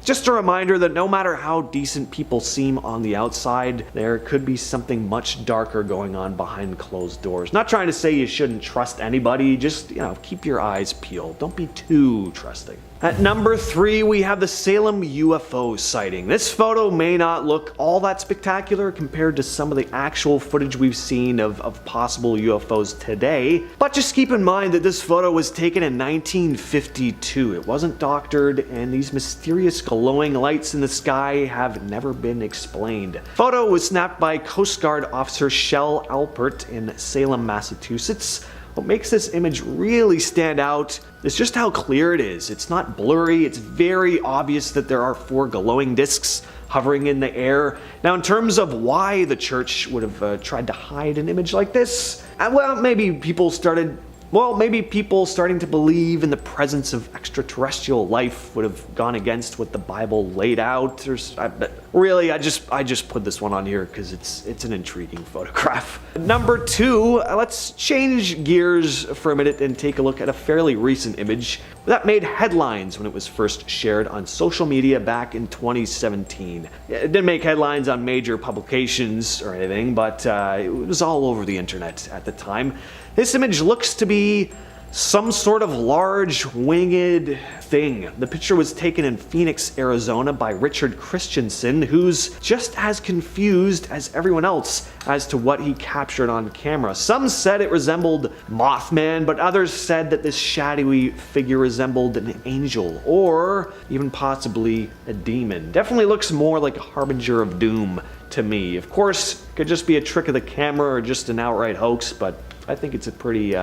just a reminder that no matter how decent people seem on the outside, there could be something much darker going on behind closed doors. Not trying to say you shouldn't trust anybody, just, keep your eyes peeled. Don't be too trusting. At number 3, we have the Salem UFO sighting. This photo may not look all that spectacular compared to some of the actual footage we've seen of possible UFOs today, but just keep in mind that this photo was taken in 1952. It wasn't doctored, and these mysterious glowing lights in the sky have never been explained. Photo was snapped by Coast Guard Officer Shell Alpert in Salem, Massachusetts. What makes this image really stand out is just how clear it is. It's not blurry, it's very obvious that there are 4 glowing discs hovering in the air. Now, in terms of why the church would have tried to hide an image like this, maybe people starting to believe in the presence of extraterrestrial life would have gone against what the Bible laid out. I just put this one on here because it's an intriguing photograph. Number 2, let's change gears for a minute and take a look at a fairly recent image that made headlines when it was first shared on social media back in 2017. It didn't make headlines on major publications or anything, but it was all over the internet at the time. This image looks to be some sort of large winged thing. The picture was taken in Phoenix, Arizona by Richard Christensen, who's just as confused as everyone else as to what he captured on camera. Some said it resembled Mothman, but others said that this shadowy figure resembled an angel or even possibly a demon. Definitely looks more like a harbinger of doom to me. Of course, could just be a trick of the camera or just an outright hoax, but I think it's a pretty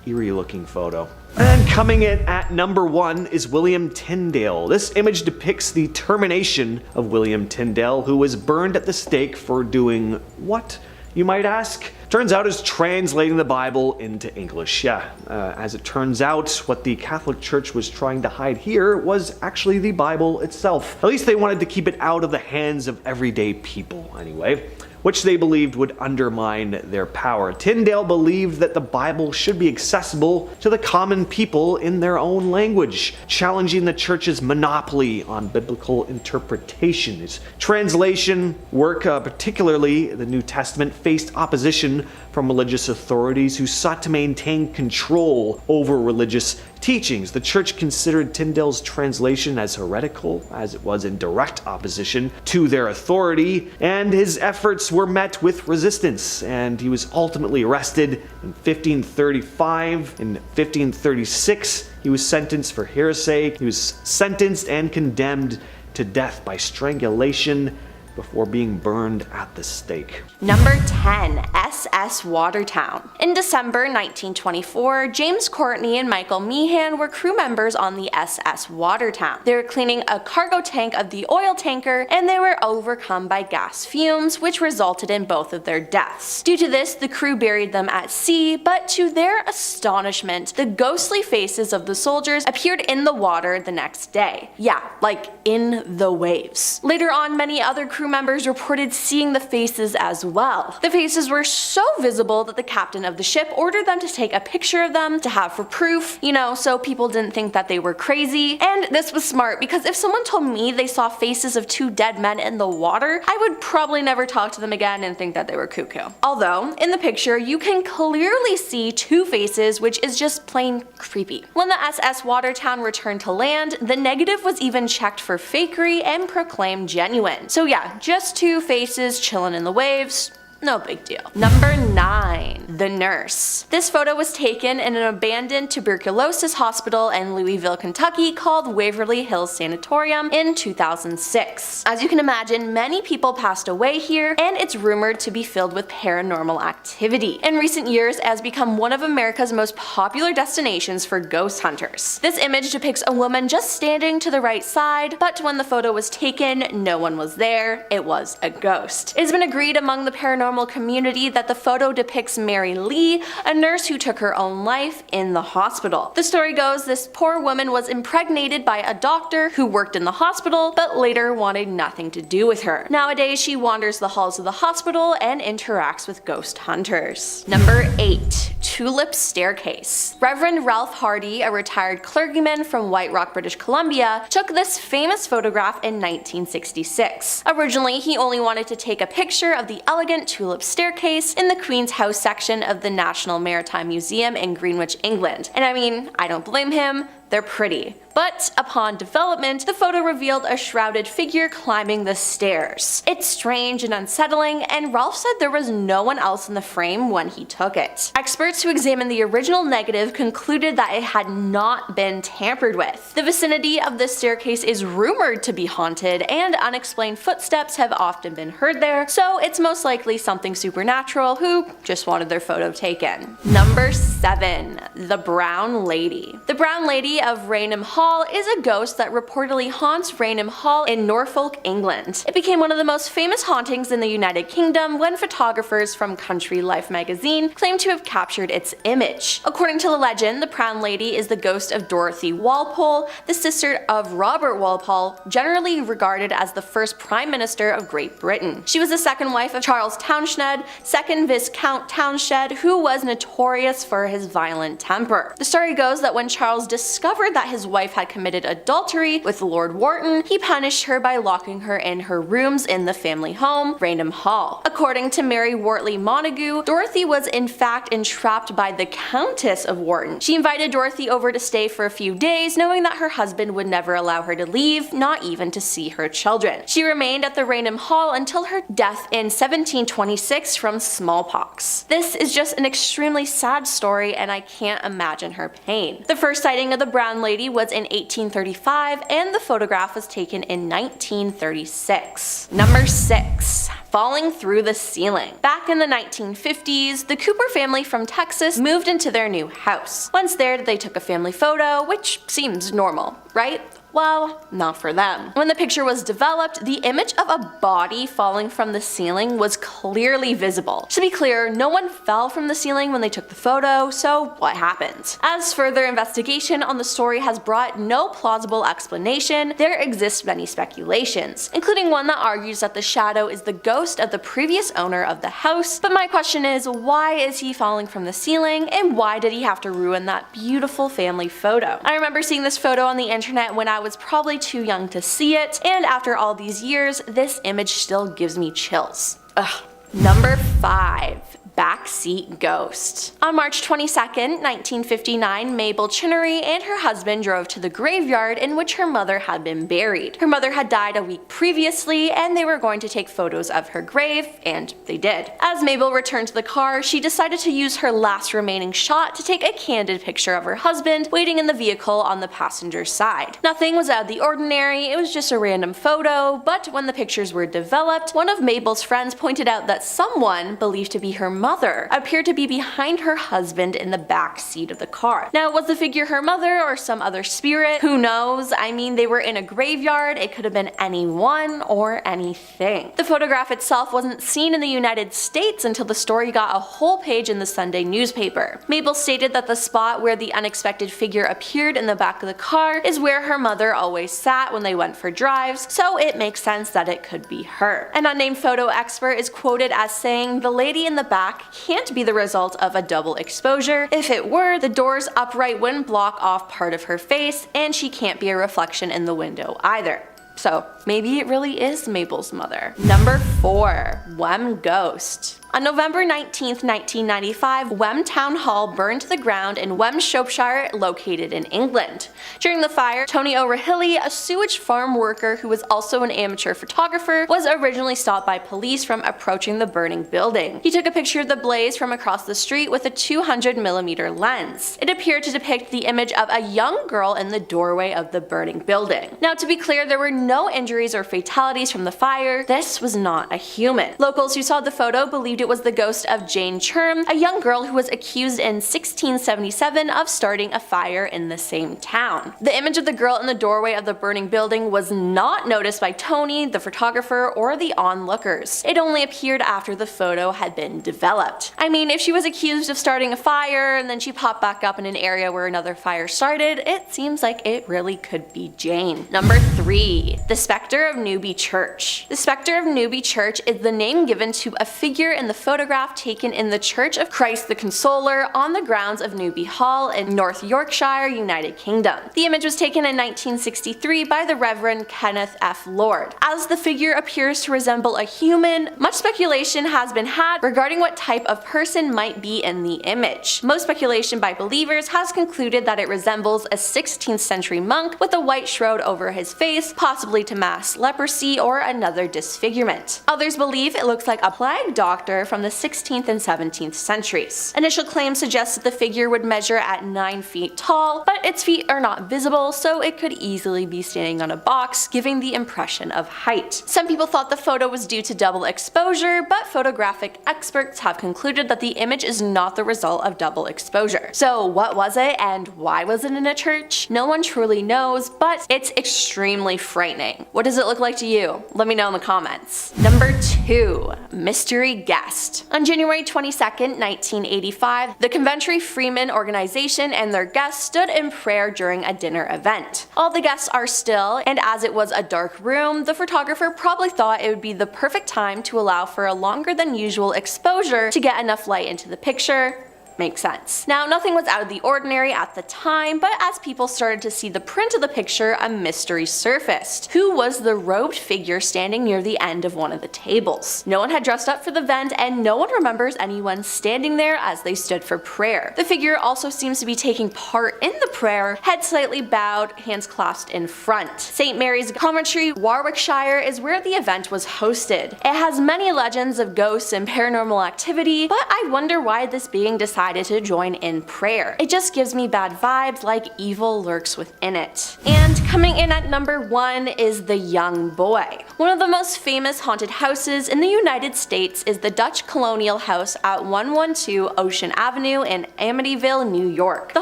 eerie looking photo. And coming in at number 1 is William Tyndale. This image depicts the termination of William Tyndale, who was burned at the stake for doing what, you might ask? Turns out it's translating the Bible into English. As it turns out, what the Catholic Church was trying to hide here was actually the Bible itself. At least they wanted to keep it out of the hands of everyday people, anyway, which they believed would undermine their power. Tyndale believed that the Bible should be accessible to the common people in their own language, challenging the church's monopoly on biblical interpretation. His translation work, particularly the New Testament, faced opposition from religious authorities who sought to maintain control over religious teachings. The church considered Tyndale's translation as heretical, as it was in direct opposition to their authority, and his efforts were met with resistance, and he was ultimately arrested in 1535. In 1536, he was sentenced for heresy. He was sentenced and condemned to death by strangulation before being burned at the stake. Number 10, SS Watertown. In December 1924, James Courtney and Michael Meehan were crew members on the SS Watertown. They were cleaning a cargo tank of the oil tanker, and they were overcome by gas fumes, which resulted in both of their deaths. Due to this, the crew buried them at sea, but to their astonishment, the ghostly faces of the soldiers appeared in the water the next day. Yeah, like in the waves. Later on, many other crew members reported seeing the faces as well. The faces were so visible that the captain of the ship ordered them to take a picture of them to have for proof, so people didn't think that they were crazy. And this was smart, because if someone told me they saw faces of 2 dead men in the water, I would probably never talk to them again and think that they were cuckoo. Although, in the picture, you can clearly see 2 faces, which is just plain creepy. When the SS Watertown returned to land, the negative was even checked for fakery and proclaimed genuine. So yeah, just 2 faces chilling in the waves. No big deal. Number 9, the nurse. This photo was taken in an abandoned tuberculosis hospital in Louisville, Kentucky called Waverly Hills Sanatorium in 2006. As you can imagine, many people passed away here, and it's rumored to be filled with paranormal activity. In recent years, it has become one of America's most popular destinations for ghost hunters. This image depicts a woman just standing to the right side, but when the photo was taken, no one was there. It was a ghost. It has been agreed among the paranormal community that the photo depicts Mary Mary Lee, a nurse who took her own life in the hospital. The story goes this poor woman was impregnated by a doctor who worked in the hospital but later wanted nothing to do with her. Nowadays she wanders the halls of the hospital and interacts with ghost hunters. Number 8. Tulip Staircase. Reverend Ralph Hardy, a retired clergyman from White Rock, British Columbia, took this famous photograph in 1966. Originally, he only wanted to take a picture of the elegant tulip staircase in the Queen's House section of the National Maritime Museum in Greenwich, England. And I mean, I don't blame him. They're pretty. But upon development, the photo revealed a shrouded figure climbing the stairs. It's strange and unsettling, and Ralph said there was no one else in the frame when he took it. Experts who examined the original negative concluded that it had not been tampered with. The vicinity of this staircase is rumored to be haunted, and unexplained footsteps have often been heard there, so it's most likely something supernatural who just wanted their photo taken. Number 7. The Brown Lady. The Brown Lady of Rainham Hall is a ghost that reportedly haunts Rainham Hall in Norfolk, England. It became one of the most famous hauntings in the United Kingdom when photographers from Country Life magazine claimed to have captured its image. According to the legend, the Brown Lady is the ghost of Dorothy Walpole, the sister of Robert Walpole, generally regarded as the first Prime Minister of Great Britain. She was the second wife of Charles Townshend, 2nd Viscount Townshend, who was notorious for his violent temper. The story goes that when Charles discovered that his wife had committed adultery with Lord Wharton, he punished her by locking her in her rooms in the family home, Rainham Hall. According to Mary Wortley Montagu, Dorothy was in fact entrapped by the Countess of Wharton. She invited Dorothy over to stay for a few days, knowing that her husband would never allow her to leave, not even to see her children. She remained at the Rainham Hall until her death in 1726 from smallpox. This is just an extremely sad story, and I can't imagine her pain. The first sighting of the Brown Lady was in 1835, and the photograph was taken in 1936. Number 6. Falling through the ceiling. Back in the 1950s, the Cooper family from Texas moved into their new house. Once there, they took a family photo, which seems normal, right? Well, not for them. When the picture was developed, the image of a body falling from the ceiling was clearly visible. To be clear, no one fell from the ceiling when they took the photo, so what happened? As further investigation on the story has brought no plausible explanation, there exist many speculations, including one that argues that the shadow is the ghost of the previous owner of the house. But my question is, why is he falling from the ceiling, and why did he have to ruin that beautiful family photo? I remember seeing this photo on the internet when I was probably too young to see it, and after all these years, this image still gives me chills. Ugh. Number 5. Backseat Ghost. On March 22nd, 1959, Mabel Chinnery and her husband drove to the graveyard in which her mother had been buried. Her mother had died a week previously, and they were going to take photos of her grave, and they did. As Mabel returned to the car, she decided to use her last remaining shot to take a candid picture of her husband waiting in the vehicle on the passenger side. Nothing was out of the ordinary, it was just a random photo, but when the pictures were developed, one of Mabel's friends pointed out that someone, believed to be her mother, appeared to be behind her husband in the back seat of the car. Now, was the figure her mother or some other spirit? Who knows? I mean, they were in a graveyard, it could have been anyone or anything. The photograph itself wasn't seen in the United States until the story got a whole page in the Sunday newspaper. Mabel stated that the spot where the unexpected figure appeared in the back of the car is where her mother always sat when they went for drives, so it makes sense that it could be her. An unnamed photo expert is quoted as saying, "The lady in the back can't be the result of a double exposure. If it were, the door's upright wouldn't block off part of her face, and she can't be a reflection in the window either." So maybe it really is Mabel's mother. Number 4. Wem Ghost. On November 19th, 1995, Wem Town Hall burned to the ground in Wem, Shropshire, located in England. During the fire, Tony O'Rahilly, a sewage farm worker who was also an amateur photographer, was originally stopped by police from approaching the burning building. He took a picture of the blaze from across the street with a 200mm lens. It appeared to depict the image of a young girl in the doorway of the burning building. Now, to be clear, there were no injuries or fatalities from the fire. This was not a human. Locals who saw the photo believed it was the ghost of Jane Churm, a young girl who was accused in 1677 of starting a fire in the same town. The image of the girl in the doorway of the burning building was not noticed by Tony, the photographer, or the onlookers. It only appeared after the photo had been developed. I mean, if she was accused of starting a fire and then she popped back up in an area where another fire started, it seems like it really could be Jane. Number 3. The Spectre of Newby Church. The Spectre of Newby Church is the name given to a figure in the photograph taken in the Church of Christ the Consoler on the grounds of Newby Hall in North Yorkshire, United Kingdom. The image was taken in 1963 by the Reverend Kenneth F. Lord. As the figure appears to resemble a human, much speculation has been had regarding what type of person might be in the image. Most speculation by believers has concluded that it resembles a 16th century monk with a white shroud over his face, possibly to mask leprosy or another disfigurement. Others believe it looks like a plague doctor from the 16th and 17th centuries. Initial claims suggest that the figure would measure at 9 feet tall, but its feet are not visible, so it could easily be standing on a box, giving the impression of height. Some people thought the photo was due to double exposure, but photographic experts have concluded that the image is not the result of double exposure. So what was it, and why was it in a church? No one truly knows, but it's extremely frightening. What does it look like to you? Let me know in the comments. Number 2. Mystery Guest. On January 22nd, 1985, the Coventry Freeman organization and their guests stood in prayer during a dinner event. All the guests are still, and as it was a dark room, the photographer probably thought it would be the perfect time to allow for a longer than usual exposure to get enough light into the picture. Makes sense. Now, nothing was out of the ordinary at the time, but as people started to see the print of the picture, a mystery surfaced. Who was the robed figure standing near the end of one of the tables? No one had dressed up for the event, and no one remembers anyone standing there as they stood for prayer. The figure also seems to be taking part in the prayer, head slightly bowed, hands clasped in front. St. Mary's Coventry, Warwickshire is where the event was hosted. It has many legends of ghosts and paranormal activity, but I wonder why this being decided to join in prayer. It just gives me bad vibes, like evil lurks within it. And coming in at number 1 is the Young Boy. One of the most famous haunted houses in the United States is the Dutch Colonial House at 112 Ocean Avenue in Amityville, New York. The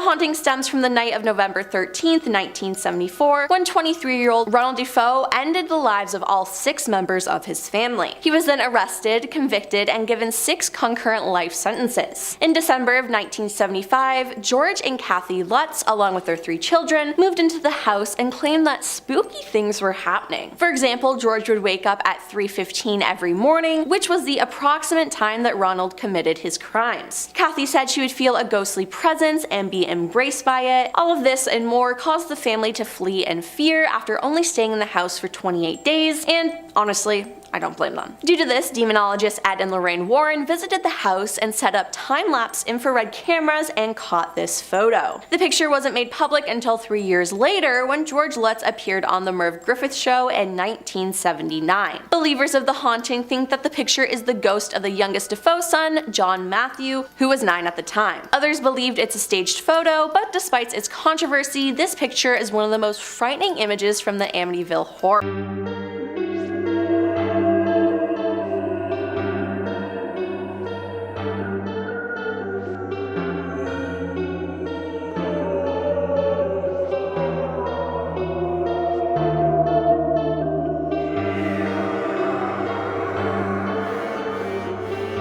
haunting stems from the night of November 13th, 1974, when 23-year-old Ronald Defoe ended the lives of all 6 members of his family. He was then arrested, convicted, and given 6 concurrent life sentences. In December of 1975, George and Kathy Lutz, along with their 3 children, moved into the house and claimed that spooky things were happening. For example, George would wake up at 3:15 every morning, which was the approximate time that Ronald committed his crimes. Kathy said she would feel a ghostly presence and be embraced by it. All of this and more caused the family to flee in fear after only staying in the house for 28 days, and honestly, I don't blame them. Due to this, demonologist Ed and Lorraine Warren visited the house and set up time-lapse infrared cameras and caught this photo. The picture wasn't made public until 3 years later when George Lutz appeared on the Merv Griffith Show in 1979. Believers of the haunting think that the picture is the ghost of the youngest Defoe son, John Matthew, who was 9 at the time. Others believed it's a staged photo, but despite its controversy, this picture is one of the most frightening images from the Amityville horror.